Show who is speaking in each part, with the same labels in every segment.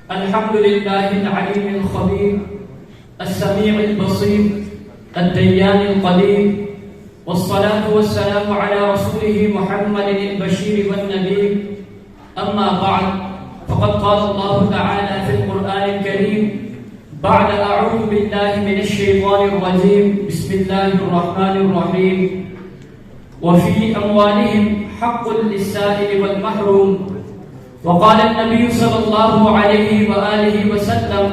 Speaker 1: الحمد لله العليم الخبير السميع البصير الديان القدير والصلاة والسلام على رسوله محمد البشير والنذير أما بعد فقد قال الله تعالى في القرآن الكريم بعد أعوذ بالله من الشيطان الرجيم بسم الله الرحمن الرحيم وفي أموالهم حق للسائل والمحروم وقال النبي صلى الله عليه وآله وسلم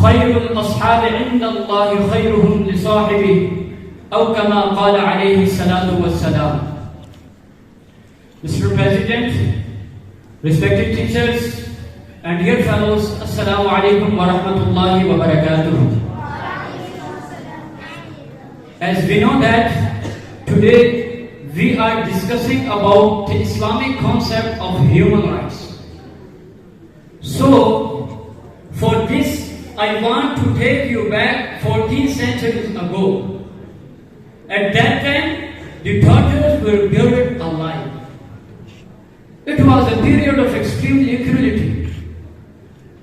Speaker 1: خير الأصحاب عند الله خيرهم لصاحبه أو كما قال عليه الصلاة والسلام. Mr. President, respected teachers and dear fellows, Assalamu alaikum wa rahmatullahi wa barakatuh. As we know that today we are discussing about the Islamic concept of human rights. So, for this, I want to take you back 14 centuries ago. At that time, the daughters were buried alive. It was a period of extreme inequality.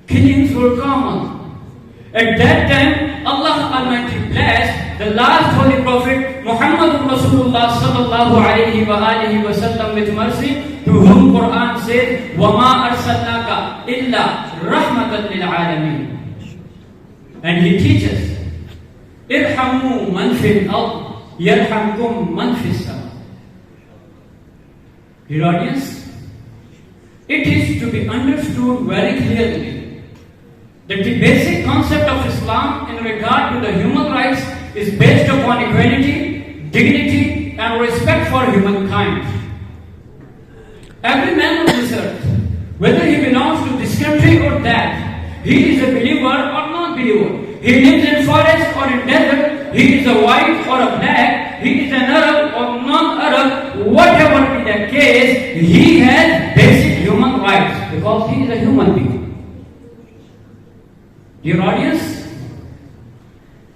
Speaker 1: Killings were common. At that time, Allah Almighty blessed the last holy prophet Muhammad Rasulullah sallallahu alayhi wa alihi wa sallam with mercy, to whom Quran says, وَمَا أَرْسَلْنَاكَ إِلَّا رَحْمَةً لِلْعَالَمِينَ. And he teaches, إِرْحَمُوا مَنْ فِي الْأَرْضِ يَرْحَمْكُمْ مَنْ فِي السَّمَاءِ. Dear audience, it is to be understood very clearly that the basic concept of Islam in regard to the human rights is based upon equality, dignity, and respect for humankind. Every man on this earth, whether he belongs to this country or that, he is a believer or non-believer. He lives in forest or in desert, he is a white or a black, he is an Arab or non-Arab, whatever be the case, he has basic human rights because he is a human being. Dear audience,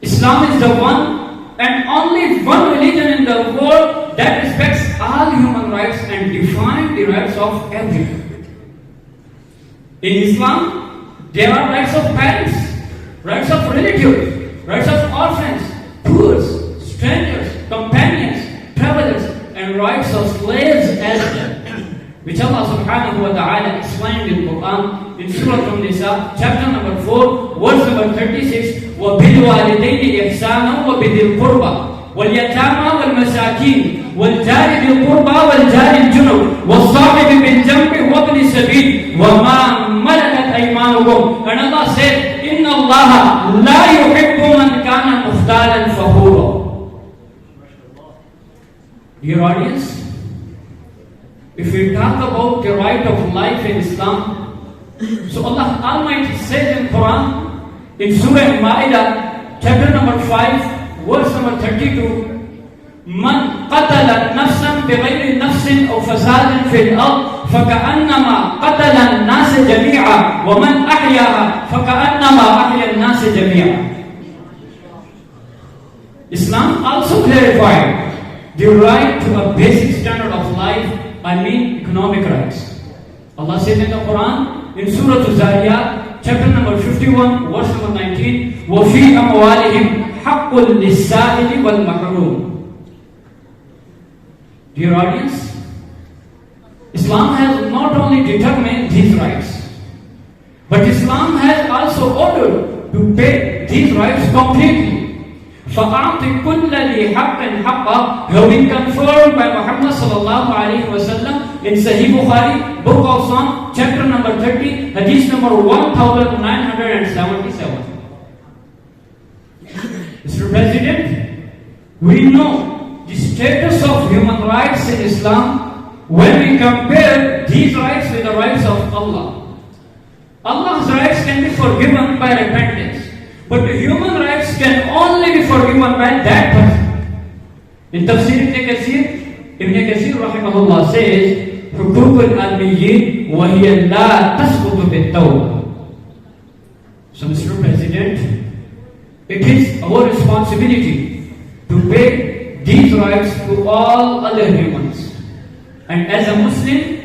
Speaker 1: Islam is the one and only one religion in the world that respects all human rights and defines the rights of everyone. In Islam, there are rights of parents, rights of relatives, rights of orphans, poor, strangers, companions, travelers, and rights of slaves as well, which Allah subhanahu wa ta'ala explained in Quran in Surah An-Nisa, chapter number 4, verse number 36, وَبِالْوَالِدَيْنِ إِحْسَانًا وَبِذِي الْقُرْبَى وَالْيَتَامَى وَالْمَسَاكِينِ وَالْجَارِ ذِي الْقُرْبَى وَالْجَارِ الْجُنُبِ وَالصَّاحِبِ بِالْجَنبِ وَابْنِ السَّبِيلِ وَمَا مَلَكَتْ أَيْمَانُكُمْ. And Allah said, إِنَّ اللَّهَ لَا يُحِبُّ مَنْ كَانَ مُخْتَالًا فَخُورًا. Dear audience, if we talk about the right of life in Islam, so Allah Almighty says in Quran, in Surah Al-Ma'idah, chapter number 5, verse number 32, من قتل نفسا بغير نفس أو فساد في الأرض فكأنما قتل الناس جميعا ومن أحياها فكأنما أحيا الناس جميعا. Islam also clarified the right to a basic standard of life, I mean economic rights. Allah says in the Quran, in Surah Al-Zariyat, chapter number 51, verse number 19, وَفِي أَمْوَالِهِمْ حَقٌّ لِلسَّائِلِ وَالْمَحْرُومِ. Dear audience, Islam has not only determined these rights, but Islam has also ordered to pay these rights completely. فَأَعْطِ كُلَّ ذِي حَقٍّ حَقَّهُ have been confirmed by Muhammad sallallahu alayhi wa sallam in Sahih Bukhari, book of Psalm, chapter number 30, hadith number 1977. Mr. President, we know the status of human rights in Islam when we compare these rights with the rights of Allah. Allah's rights can be forgiven by repentance, but the human rights can only be forgiven by that person. In Tafsir Ibn Kathir rahimahullah says, حقوق الآدميين وهي لا تسقط بالتوبة. So Mr. President, it is our responsibility to pay these rights to all other humans. And as a Muslim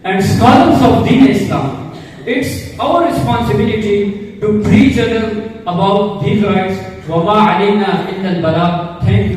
Speaker 1: and scholars of Deen Islam, it's our responsibility to preach others about these rights. وَمَا عَلَيْنَا إِلَّا الْبَلَاغُ. Thank you.